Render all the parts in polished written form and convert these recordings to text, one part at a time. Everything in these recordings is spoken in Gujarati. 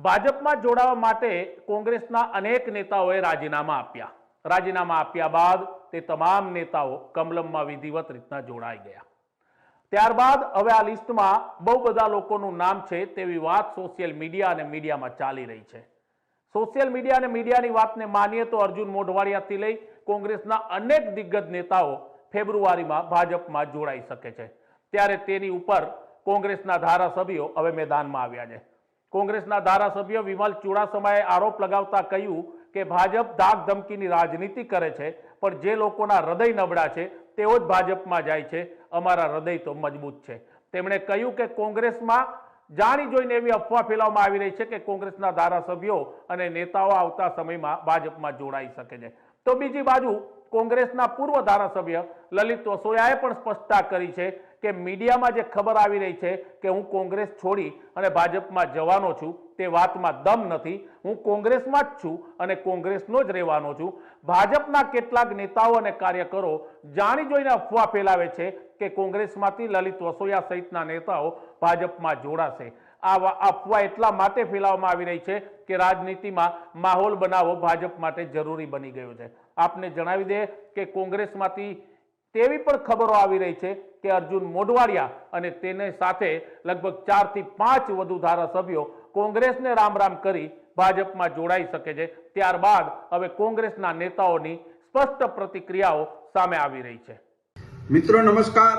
ભાજપમાં જોડાવા માટે કોંગ્રેસના અનેક નેતાઓએ રાજીનામા આપ્યા બાદ તે તમામ નેતાઓ કમલમમાં વિધિવત રીતના જોડાઈ ગયા. ત્યારબાદ હવે આ લિસ્ટમાં બહુ બધા લોકોનું નામ છે તેવી વાત સોશિયલ મીડિયા અને મીડિયામાં ચાલી રહી છે. સોશિયલ મીડિયા અને મીડિયાની વાતને માનીએ તો અર્જુન મોઢવાડિયાથી લઈ કોંગ્રેસના અનેક દિગ્ગજ નેતાઓ ફેબ્રુઆરીમાં ભાજપમાં જોડાઈ શકે છે. ત્યારે તેની ઉપર કોંગ્રેસના ધારાસભ્યો હવે મેદાનમાં આવ્યા છે. કોંગ્રેસના ધારાસભ્ય વિમલ ચુડાસમાએ આરોપ લગાવતા કહ્યું કે ભાજપ ધાક ધમકીની રાજનીતિ કરે છે, પણ જે લોકોના હૃદય નબળા છે તેઓ જ ભાજપમાં જાય છે. અમારા હૃદય તો મજબૂત છે. તેમણે કહ્યું કે કોંગ્રેસમાં જાણી જોઈને એવી અફવા ફેલાવવામાં આવી રહી છે કે કોંગ્રેસના ધારાસભ્યો અને નેતાઓ આવતા સમયમાં ભાજપમાં જોડાઈ શકે છે. તો બીજી બાજુ કોંગ્રેસના પૂર્વ ધારાસભ્ય લલિત વસોયાએ પણ સ્પષ્ટતા કરી છે કે મીડિયામાં જે ખબર આવી રહી છે કે હું કોંગ્રેસ છોડી અને ભાજપમાં જવાનો છું તે વાતમાં દમ નથી. હું કોંગ્રેસમાં જ છું અને કોંગ્રેસનો જ રહેવાનો છું. ભાજપના કેટલાક નેતાઓ અને કાર્યકરો જાણી જોઈને અફવા ફેલાવે છે કે કોંગ્રેસમાંથી લલિત વસોયા સહિતના નેતાઓ ભાજપમાં જોડાશે. આ અફવા એટલા માટે ફેલાવવામાં આવી રહી છે કે રાજનીતિમાં માહોલ બનાવવો ભાજપ માટે જરૂરી બની ગયો છે. આપને જણાવી દે કે કોંગ્રેસમાંથી તેવી પણ ખબરો આવી રહી છે કે અર્જુન મોઢવાડિયા અને તેને સાથે લગભગ 4 થી 5 વધુ ધારાસભ્યો કોંગ્રેસને રામ રામ કરી ભાજપમાં જોડાઈ શકે છે. ત્યારબાદ હવે કોંગ્રેસના નેતાઓની સ્પષ્ટ પ્રતિક્રિયાઓ સામે આવી રહી છે. મિત્રો નમસ્કાર.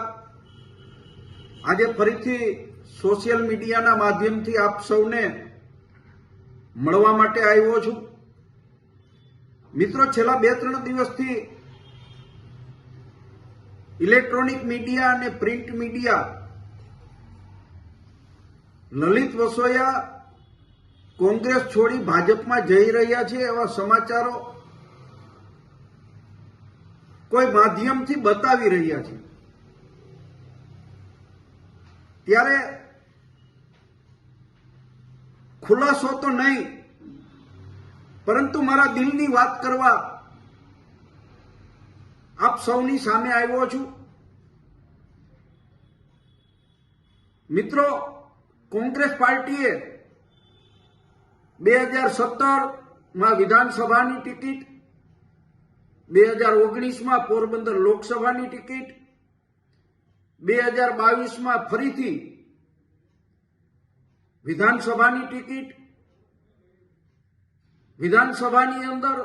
આજે ફરીથી સોશિયલ મીડિયાના માધ્યમથી આપ સૌને મળવા માટે આવ્યો છું. મિત્રો, છેલ્લા 2-3 દિવસથી ઇલેક્ટ્રોનિક મીડિયા અને પ્રિન્ટ મીડિયા લલિત વસોયા કોંગ્રેસ છોડી ભાજપમાં જઈ રહ્યા છે એવા સમાચારો કોઈ માધ્યમથી બતાવી રહ્યા છે. ત્યારે ખુલાસો તો નહીં, પરંતુ મારા દિલની વાત કરવા આપ સૌની સામે આવ્યો છું. મિત્રો, કોંગ્રેસ પાર્ટીએ 2017માં વિધાનસભાની ટિકિટ, 2019માં પોરબંદર લોકસભાની ટિકિટ, 2022માં ફરીથી વિધાનસભાની ટિકિટ, વિધાનસભાની અંદર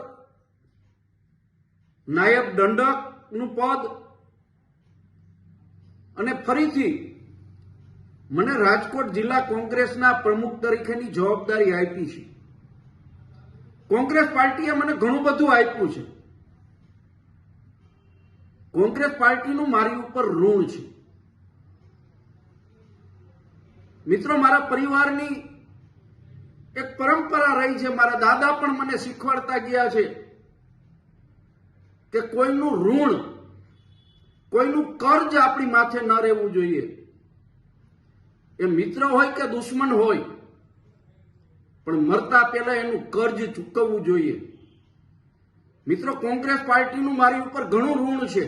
નાયબ દંડકનું પદ અને ફરીથી મને રાજકોટ જિલ્લા કોંગ્રેસના પ્રમુખ તરીકેની જવાબદારી આપી છે. કોંગ્રેસ પાર્ટીએ મને ઘણું બધું આપ્યું છે. કોંગ્રેસ પાર્ટીનું મારી ઉપર ઋણ છે. મિત્રો, મારા પરિવારની એક પરંપરા રહી છે. મારા દાદા પણ મને શીખવાડતા ગયા છે કે કોઈનું ઋણ, કોઈનું કર્જ આપણી માથે ન રહેવું જોઈએ. એ મિત્ર હોય કે દુશ્મન હોય, પણ મરતા પહેલા એનું કર્જ ચૂકવવું જોઈએ. મિત્રો, કોંગ્રેસ પાર્ટીનું મારી ઉપર ઘણું ઋણ છે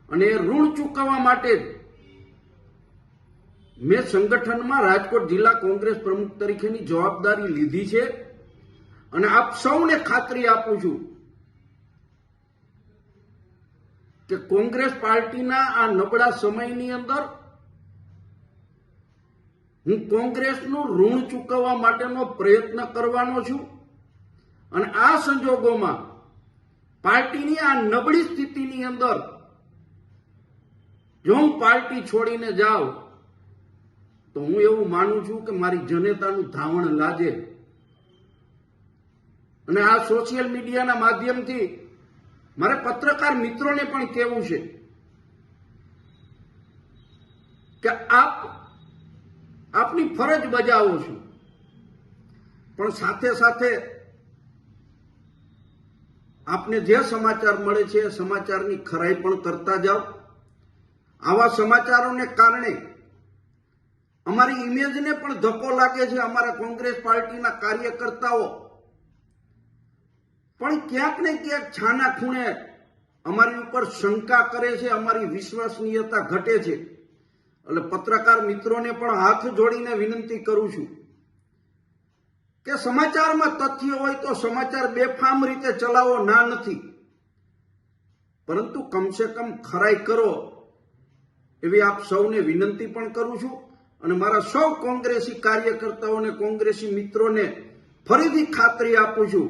અને એ ઋણ ચૂકવવા માટે મેં સંગઠનમાં રાજકોટ જિલ્લા કોંગ્રેસ પ્રમુખ તરીકેની જવાબદારી લીધી છે. અને આપ સૌને ખાતરી આપું છું કે કોંગ્રેસ પાર્ટીના આ નબળા સમયની અંદર હું કોંગ્રેસનું ઋણ ચૂકવવા માટેનો પ્રયત્ન કરવાનો છું. અને આ સંજોગોમાં પાર્ટીની આ નબળી સ્થિતિની અંદર જો હું પાર્ટી છોડીને જાઉં તો હું એવું માનું છું કે મારી જનતાનું ધાવણ લાગે. અને આ સોશિયલ મીડિયાના માધ્યમથી મારે પત્રકાર મિત્રોને પણ કહેવું છે કે આપની ફરજ બજાવો છો, પણ સાથે સાથે આપને જે સમાચાર મળે છે એ સમાચારની ખરાઈ પણ કરતા જાઓ. આવા સમાચારોને કારણે અમારી ઇમેજને પણ ધક્કો લાગે છે. અમારા કોંગ્રેસ પાર્ટીના કાર્યકર્તાઓ પણ ક્યાંક ને ક્યાંક છાના ખૂણે અમારી ઉપર શંકા કરે છે, અમારી વિશ્વસનીયતા ઘટે છે. એટલે પત્રકાર મિત્રોને પણ હાથ જોડીને વિનંતી કરું છું કે સમાચારમાં તથ્ય હોય તો સમાચાર બેફામ રીતે ચલાવો, ના નથી, પરંતુ કમસે કમ ખરાઈ કરો એવી આપ સૌને વિનંતી પણ કરું છું. અને મારા સૌ કોંગ્રેસી કાર્યકર્તાઓને, કોંગ્રેસી મિત્રોને ફરીથી ખાતરી આપું છું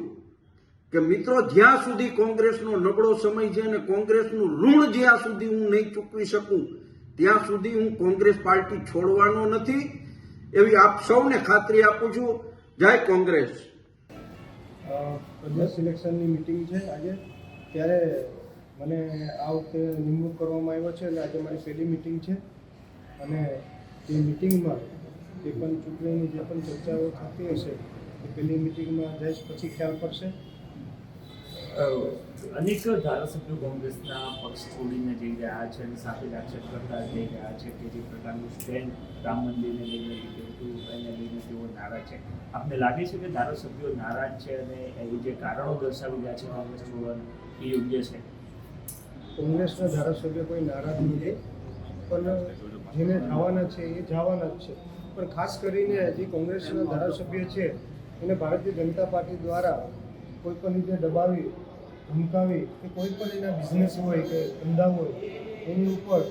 કે મિત્રો, જ્યાં સુધી કોંગ્રેસનો નબળો સમય છે અને કોંગ્રેસનું ઋણ જ્યાં સુધી હું નહીં ચૂકવી શકું ત્યાં સુધી હું કોંગ્રેસ પાર્ટી છોડવાનો નથી, એવી આપ સૌને ખાતરી આપું છું. જય કોંગ્રેસ. પ્રદેશ સિલેક્શનની મિટિંગ છે આજે, ત્યારે મને આ વખતે નિમણૂક કરવામાં આવ્યો છે એટલે આજે મારી પહેલી મિટિંગ છે. અને તે મિટિંગમાં જે પણ ચૂંટણીની જે પણ ચર્ચાઓ થતી હશે એ પહેલી મિટિંગમાં જઈશ, પછી ખ્યાલ પડશે. અનેક ધારાસભ્યો કોંગ્રેસના પક્ષ છોડીને જઈ રહ્યા છે અને સાથે જ આક્ષેપ કરતા જઈ રહ્યા છે કે જે પ્રકારનું સ્ટેન્ડ રામ મંદિરને લઈને લીધું હતું એને લઈને તેઓ નારાજ છે. આપને લાગે છે કે ધારાસભ્યો નારાજ છે અને એ જે કારણો દર્શાવી રહ્યા છે કોંગ્રેસ છોડવાનું એ યોગ્ય છે? કોંગ્રેસના ધારાસભ્ય કોઈ નારાજ નથી, પણ જેને જવાના છે એ જવાના જ છે. પણ ખાસ કરીને જે કોંગ્રેસના ધારાસભ્ય છે એને ભારતીય જનતા પાર્ટી દ્વારા કોઈ પણ રીતે દબાવી, ધમકાવી કે કોઈ પણ એના બિઝનેસ હોય કે ધંધા હોય એની ઉપર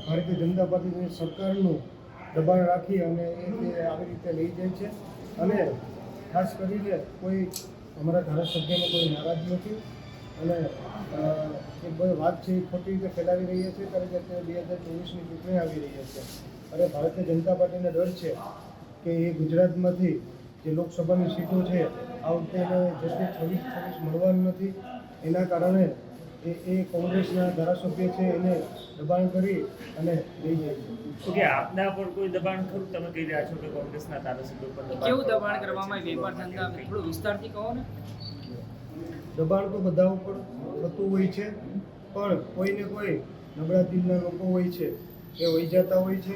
ભારતીય જનતા પાર્ટીની સરકારનું દબાણ રાખી અને એ આવી રીતે લઈ જાય છે. અને ખાસ કરીને કોઈ અમારા ધારાસભ્યને કોઈ નારાજ નથી. અને એ બધી વાત છે એ ખોટી રીતે ફેલાવી રહ્યા છે, કારણ કે અત્યારે 2024ની ચૂંટણી આવી રહી છે. અને ભારતીય જનતા પાર્ટીને ડર છે કે એ ગુજરાતમાંથી જે લોકસભાની સીટો છે આ વખતે એને જેટલી 26 મળવાનું નથી. એના કારણે એ કોંગ્રેસના ધારાસભ્ય છે એને દબાણ કરી અને લઈ જાય છે. તો કે આપના પર કોઈ દબાણ ખરું? તમે કહી રહ્યા છો કે કોંગ્રેસના ધારાસભ્યો પર દબાણ કેવું દબાણ કરવામાં આવે વેપાર ધંધા થોડું વિસ્તારથી કહો ને. દબાણ તો બધા ઉપર થતું હોય છે, પણ કોઈને કોઈ નબળા દિલના લોકો હોય છે એ વહી જતા હોય છે.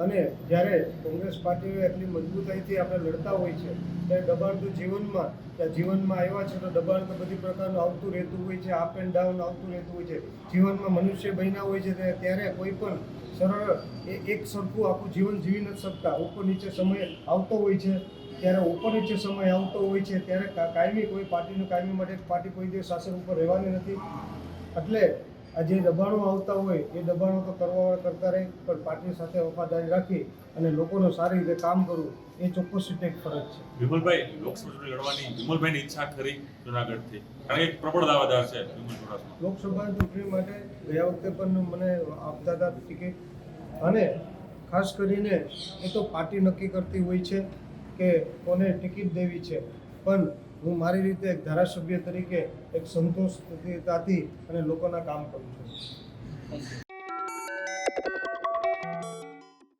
અને જ્યારે કોંગ્રેસ પાર્ટીઓ એટલી મજબૂતાઈથી આપણે લડતા હોય છે ત્યારે દબાણ તો જીવનમાં આવ્યા છે તો દબાણ તો બધી પ્રકારનું આવતું રહેતું હોય છે, અપ એન્ડ ડાઉન આવતું રહેતું હોય છે. જીવનમાં મનુષ્ય બન્યા હોય છે ત્યારે કોઈ પણ સરળ એક સરખું આખું જીવન જીવી નથી શકતા. ઉપર નીચે સમય આવતો હોય છે, ત્યારે ઉપર નીચે સમય આવતો હોય છે ત્યારે કાયમી કોઈ પાર્ટીનું કાયમી માટે પાર્ટી કોઈ દિવસ શાસન ઉપર રહેવાની નથી. એટલે આ જે દબાણો આવતા હોય એ દબાણો તો કરતા રહે, પણ પાર્ટી સાથે વફાદારી રાખી અને લોકોનું સારી રીતે કામ કરવું એ ચોક્કસ રીતે એક ફરજ છે. વિમલભાઈ, લોકસભા ચૂંટણી લડવાની વિમલભાઈની ઈચ્છા ખરી જુનાગઢથી? કારણ કે એક પ્રબળ દાવેદાર છે વિમલ ચુડાસમા. લોકસભાની ચૂંટણી માટે ગયા વખતે પણ મને આપતા હતા ટિકિટ. અને ખાસ કરીને એ તો પાર્ટી નક્કી કરતી હોય છે કે કોને ટિકિટ દેવી છે, પણ હું મારી રીતે એક ધારાસભ્ય તરીકે એક સંતોષતાથી અને લોકોના કામ કરું છું.